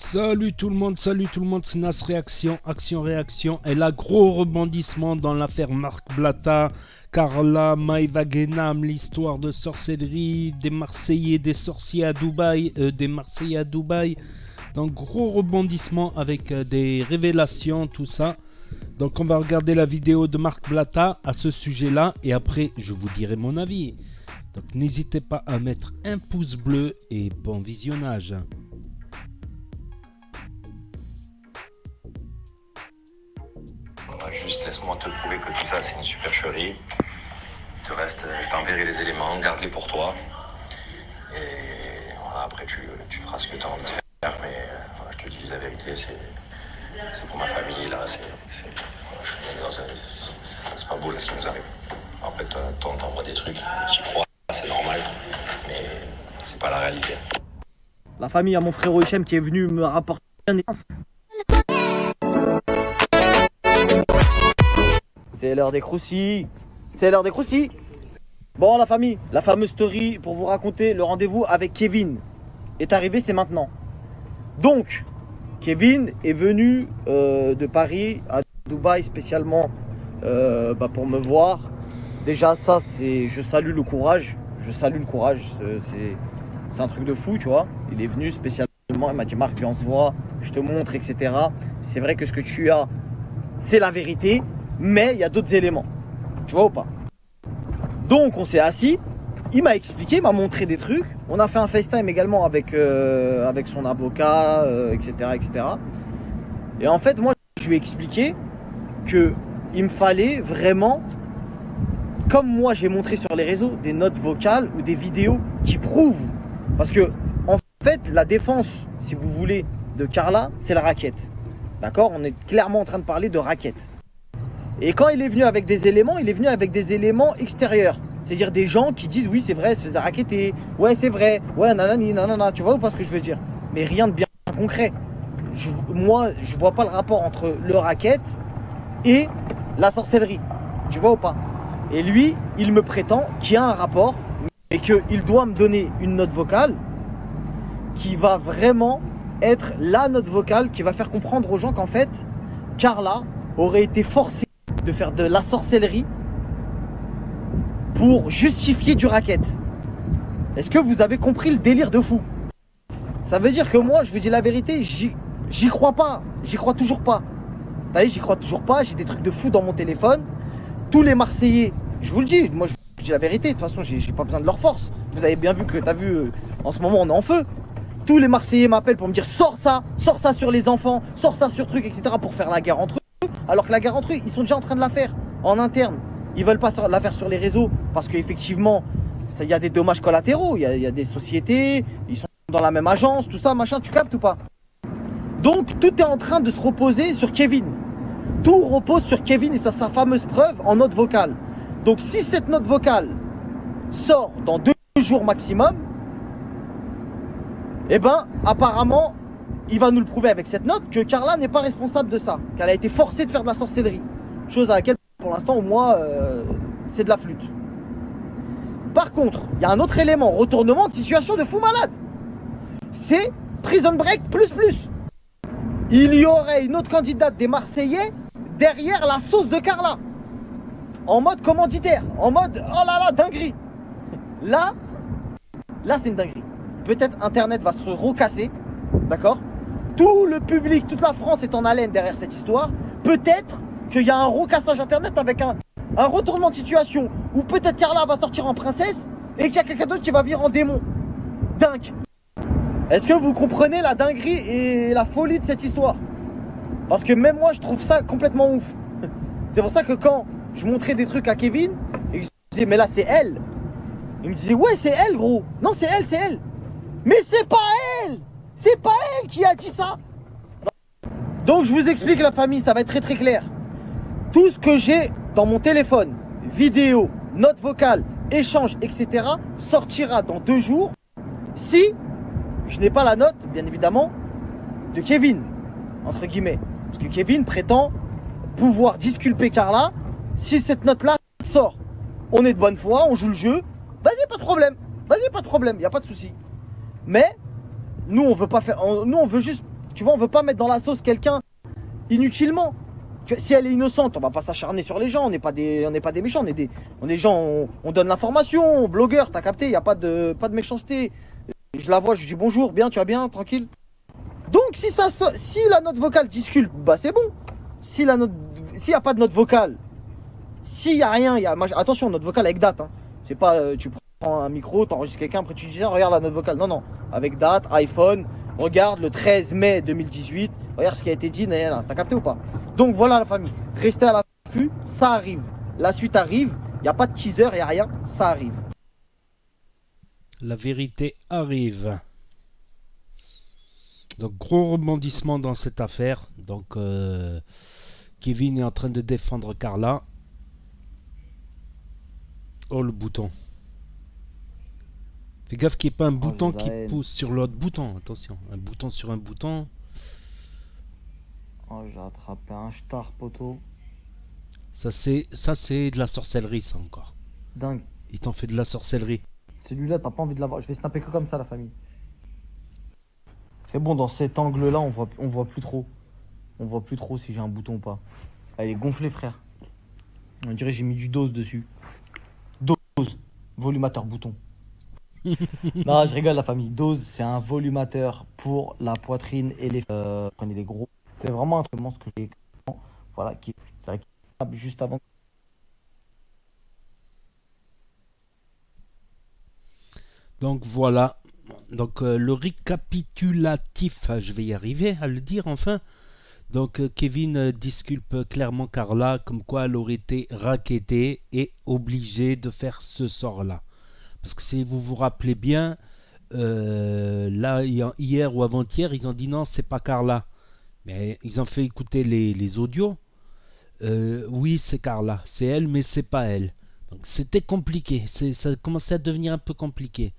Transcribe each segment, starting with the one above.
Salut tout le monde, c'est Nas Réaction, Action-Réaction. Et là, gros rebondissement dans l'affaire Marc Blatta, Carla, Maïva Guénam, l'histoire de sorcellerie, des Marseillais, des sorciers à Dubaï, Donc gros rebondissement avec des révélations, tout ça. Donc on va regarder la vidéo de Marc Blatta à ce sujet-là et après je vous dirai mon avis. Donc n'hésitez pas à mettre un pouce bleu et bon visionnage. Juste laisse-moi te prouver que tout ça c'est une supercherie. Te reste, je t'enverrai les éléments, garde-les pour toi. Et voilà, après tu feras ce que tu as envie de faire. Mais voilà, je te dis la vérité, c'est pour ma famille là. C'est pas beau là ce qui nous arrive. Après t'envoies des trucs, tu crois, c'est normal, mais c'est pas la réalité. La famille à mon frère Hichem qui est venu me rapporter un essence. C'est l'heure des croustilles. C'est l'heure des croustilles. Bon la famille, la fameuse story pour vous raconter le rendez-vous avec Kevin est arrivé, c'est maintenant. Donc, Kevin est venu de Paris à Dubaï spécialement pour me voir. Déjà ça, je salue le courage. C'est un truc de fou, tu vois. Il est venu spécialement, il m'a dit Marc, viens on se voit, je te montre, etc. C'est vrai que ce que tu as, c'est la vérité. Mais il y a d'autres éléments, tu vois ou pas? Donc on s'est assis, il m'a expliqué, il m'a montré des trucs. On a fait un FaceTime également avec son avocat, etc. Et en fait moi je lui ai expliqué qu'il me fallait vraiment, comme moi j'ai montré sur les réseaux, des notes vocales ou des vidéos qui prouvent. Parce que en fait la défense, si vous voulez, de Carla, c'est la raquette. D'accord? On est clairement en train de parler de raquette. Et quand il est venu avec des éléments, il est venu avec des éléments extérieurs. C'est-à-dire des gens qui disent oui c'est vrai, elle se faisait raqueter, ouais c'est vrai, ouais nanani, nanana, tu vois ou pas ce que je veux dire? Mais rien de bien concret. Moi je vois pas le rapport entre le racket et la sorcellerie, tu vois ou pas? Et lui, il me prétend qu'il y a un rapport, et qu'il doit me donner une note vocale qui va vraiment être la note vocale qui va faire comprendre aux gens qu'en fait, Carla aurait été forcée de faire de la sorcellerie pour justifier du racket. Est-ce que vous avez compris le délire de fou? Ça veut dire que moi, je vous dis la vérité, j'y crois pas, j'y crois toujours pas. Vous voyez, j'y crois toujours pas, j'ai des trucs de fou dans mon téléphone. Tous les Marseillais, je vous le dis, moi je vous dis la vérité, de toute façon j'ai pas besoin de leur force. Vous avez bien vu que, t'as vu, en ce moment on est en feu. Tous les Marseillais m'appellent pour me dire sors ça sur les enfants, sors ça sur trucs, etc. pour faire la guerre entre eux. Alors que la guerre entre eux, ils sont déjà en train de la faire en interne. Ils veulent pas la faire sur les réseaux parce qu'effectivement, il y a des dommages collatéraux, il y a des sociétés, ils sont dans la même agence, tout ça, machin, tu captes ou pas? Donc tout est en train de se reposer sur Kevin. Tout repose sur Kevin et sa fameuse preuve en note vocale. Donc si cette note vocale sort dans 2 jours maximum, eh ben apparemment il va nous le prouver avec cette note que Carla n'est pas responsable de ça, qu'elle a été forcée de faire de la sorcellerie. Chose à laquelle pour l'instant au moins c'est de la flûte. Par contre, il y a un autre élément, retournement de situation de fou malade. C'est Prison Break plus. Il y aurait une autre candidate des Marseillais derrière la sauce de Carla. En mode commanditaire, en mode oh là là, dinguerie. Là c'est une dinguerie. Peut-être Internet va se recasser, d'accord? Tout le public, toute la France est en haleine derrière cette histoire. Peut-être qu'il y a un recassage Internet avec un retournement de situation où peut-être Carla va sortir en princesse et qu'il y a quelqu'un d'autre qui va venir en démon. Dingue. Est-ce que vous comprenez la dinguerie et la folie de cette histoire? Parce que même moi je trouve ça complètement ouf. C'est pour ça que quand je montrais des trucs à Kevin et que je disais mais là c'est elle, il me disait ouais c'est elle gros. Non c'est elle. Mais c'est pas elle. C'est pas elle qui a dit ça. Donc je vous explique la famille, ça va être très clair. Tout ce que j'ai dans mon téléphone, vidéo, notes vocales, échanges, etc. sortira dans 2 jours si je n'ai pas la note, bien évidemment, de Kevin, entre guillemets. Parce que Kevin prétend pouvoir disculper Carla si cette note-là sort. On est de bonne foi, on joue le jeu. Vas-y, pas de problème, y a pas de souci. Mais nous, on veut pas faire. Nous, on veut juste Tu vois, on veut pas mettre dans la sauce quelqu'un inutilement. Si elle est innocente, on va pas s'acharner sur les gens. On n'est pas des méchants. On est des gens. On donne l'information. Blogueur, t'as capté. Il y a pas de méchanceté. Je la vois, je lui dis bonjour, bien, tu vas bien, tranquille. Donc si la note vocale discute, bah c'est bon. S'il y a pas de note vocale, s'il y a rien, attention, note vocale avec date. Hein. C'est pas tu prends un micro, t'enregistres quelqu'un, après tu dis regarde la note vocale. Non, non, avec date, iPhone. Regarde le 13 mai 2018. Regarde ce qui a été dit. T'as capté ou pas? Donc voilà la famille. Restez à l'affût, ça arrive. La suite arrive. Il n'y a pas de teaser, il n'y a rien. Ça arrive. La vérité arrive. Donc gros rebondissement dans cette affaire. Donc Kevin est en train de défendre Carla. Oh le bouton. Fais gaffe qu'il n'y ait pas un bouton qui pousse sur l'autre bouton. Attention, un bouton sur un bouton. Oh, j'ai attrapé un star poteau. Ça c'est de la sorcellerie ça encore. Dingue. Il t'en fait de la sorcellerie. Celui-là, t'as pas envie de l'avoir. Je vais snapper que comme ça la famille. C'est bon, dans cet angle-là, on voit plus trop. On voit plus trop si j'ai un bouton ou pas. Elle est gonflée, frère. On dirait que j'ai mis du dose dessus. Dose, volumateur bouton. Non, je rigole la famille. Dose, c'est un volumateur pour la poitrine et les... prenez les gros. C'est vraiment un truc ce que j'ai... Voilà, c'est vrai qu'il juste avant. Donc voilà. Donc le récapitulatif, je vais y arriver à le dire enfin. Donc Kevin disculpe clairement Carla comme quoi elle aurait été rackettée et obligée de faire ce sort-là. Parce que si vous vous rappelez bien, là hier ou avant-hier, ils ont dit non, c'est pas Carla. Mais ils ont fait écouter les audios. Oui, c'est Carla, c'est elle, mais c'est pas elle. Donc c'était compliqué, ça commençait à devenir un peu compliqué.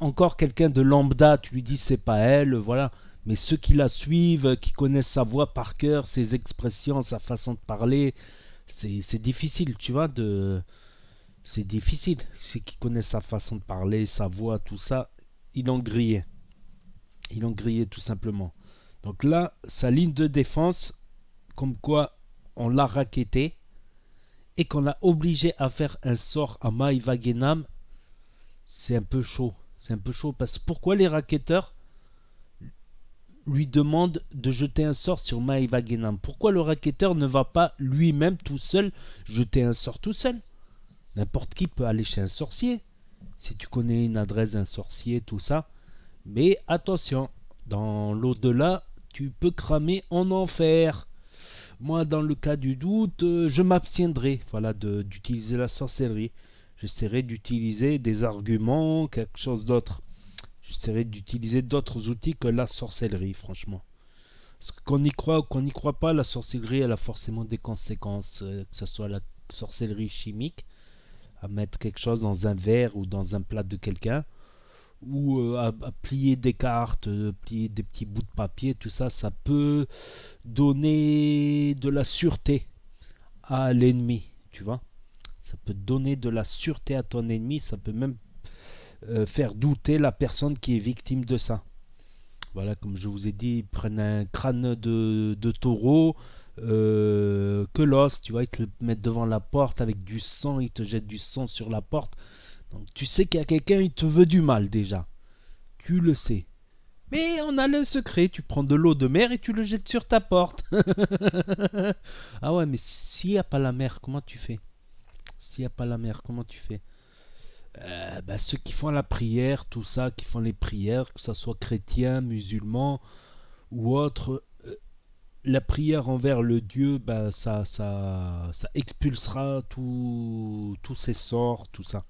Encore quelqu'un de lambda, tu lui dis c'est pas elle, voilà. Mais ceux qui la suivent, qui connaissent sa voix par cœur, ses expressions, sa façon de parler, c'est difficile, tu vois, c'est difficile. Ceux qui connaissent sa façon de parler, sa voix, tout ça, ils l'ont grillé. Ils l'ont grillé tout simplement. Donc là, sa ligne de défense, comme quoi on l'a racketté et qu'on l'a obligé à faire un sort à Maïva Genam, c'est un peu chaud. C'est un peu chaud parce que pourquoi les racketteurs lui demandent de jeter un sort sur Maïva Genam? Pourquoi le racketteur ne va pas lui-même tout seul jeter un sort tout seul? N'importe qui peut aller chez un sorcier. Si tu connais une adresse d'un sorcier, tout ça. Mais attention, dans l'au-delà, tu peux cramer en enfer. Moi, dans le cas du doute, je m'abstiendrai d'utiliser la sorcellerie. J'essaierai d'utiliser des arguments, quelque chose d'autre. J'essaierai d'utiliser d'autres outils que la sorcellerie, franchement. Parce que qu'on y croit ou qu'on n'y croit pas, la sorcellerie, elle a forcément des conséquences. Que ce soit la sorcellerie chimique, à mettre quelque chose dans un verre ou dans un plat de quelqu'un, ou à plier des cartes, plier des petits bouts de papier, tout ça, ça peut donner de la sûreté à l'ennemi, tu vois. Ça peut donner de la sûreté à ton ennemi, ça peut même faire douter la personne qui est victime de ça. Voilà, comme je vous ai dit, ils prennent un crâne de taureau, que l'os, tu vois, ils te le mettent devant la porte avec du sang, ils te jettent du sang sur la porte. Donc tu sais qu'il y a quelqu'un, il te veut du mal déjà. Tu le sais. Mais on a le secret, tu prends de l'eau de mer et tu le jettes sur ta porte. Ah ouais, mais s'il n'y a pas la mer, comment tu fais? S'il n'y a pas la mer, comment tu fais? Ceux qui font la prière, tout ça, qui font les prières, que ce soit chrétiens, musulmans ou autres, la prière envers le Dieu, ça expulsera tous ces sorts, tout ça.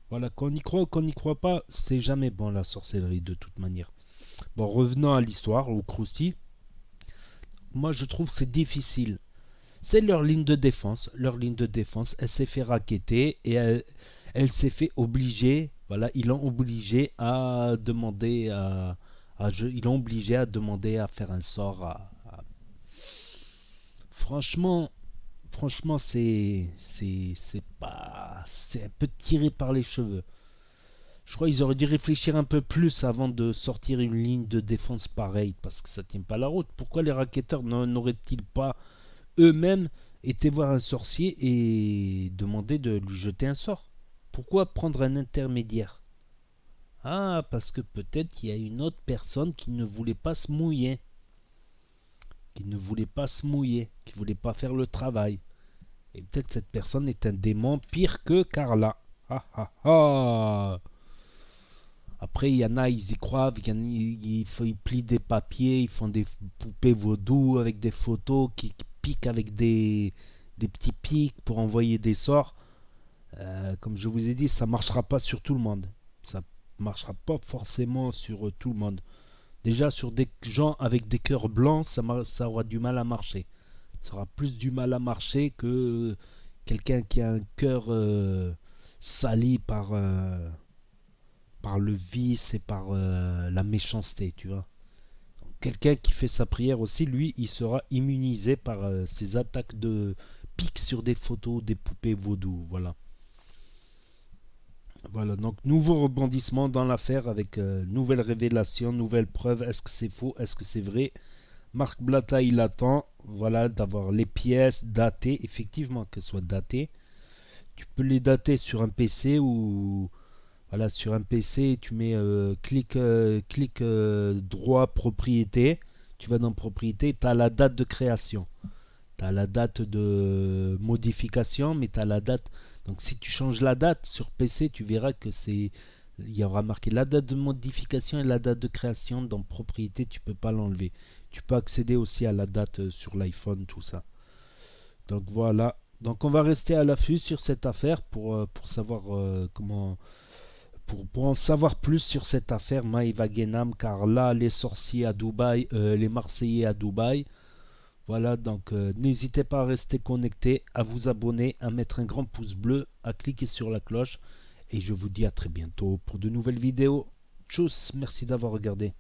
Voilà, qu'on y croit ou qu'on n'y croit pas, c'est jamais bon la sorcellerie de toute manière. Bon, revenons à l'histoire, au Krusty. Moi, je trouve que c'est difficile. C'est leur ligne de défense. Leur ligne de défense, elle s'est fait racketter et elle s'est fait obliger. Voilà, ils l'ont obligé à demander ils l'ont obligé à demander à faire un sort. Franchement, c'est pas, c'est un peu tiré par les cheveux. Je crois qu'ils auraient dû réfléchir un peu plus avant de sortir une ligne de défense pareille, parce que ça tient pas la route. Pourquoi les racketteurs n'auraient-ils pas eux-mêmes été voir un sorcier et demander de lui jeter un sort? Pourquoi prendre un intermédiaire? Ah, parce que peut-être il y a une autre personne qui ne voulait pas se mouiller. Qui ne voulait pas se mouiller, qui voulait pas faire le travail. Et peut-être cette personne est un démon pire que Carla. Ah ah ah. Après, il y en a, ils y croient, ils plient des papiers, ils font des poupées vaudou avec des photos qui piquent avec des petits pics pour envoyer des sorts. Comme je vous ai dit, ça marchera pas sur tout le monde. Ça marchera pas forcément sur tout le monde. Déjà, sur des gens avec des cœurs blancs, ça aura du mal à marcher. Ça aura plus du mal à marcher que quelqu'un qui a un cœur sali par le vice et par la méchanceté, tu vois. Quelqu'un qui fait sa prière aussi, lui, il sera immunisé par ces attaques de pics sur des photos, des poupées vaudou, voilà. Voilà, donc nouveau rebondissement dans l'affaire avec nouvelle révélation, nouvelle preuve. Est-ce que c'est faux? Est-ce que c'est vrai? Marc Blatta, il attend, voilà, d'avoir les pièces datées, effectivement, qu'elles soient datées. Tu peux les dater sur un PC ou voilà, sur un PC, tu mets clic droit propriété. Tu vas dans propriété, tu as la date de création. Tu as la date de modification, mais tu as la date. Donc si tu changes la date sur PC, tu verras que c'est. Il y aura marqué la date de modification et la date de création. Dans propriété, tu peux pas l'enlever. Tu peux accéder aussi à la date sur l'iPhone, tout ça. Donc voilà. Donc on va rester à l'affût sur cette affaire pour savoir comment. Pour en savoir plus sur cette affaire Maeva Genam, car là, les sorciers à Dubaï, les Marseillais à Dubaï. Voilà, donc n'hésitez pas à rester connecté, à vous abonner, à mettre un grand pouce bleu, à cliquer sur la cloche. Et je vous dis à très bientôt pour de nouvelles vidéos. Tchuss, merci d'avoir regardé.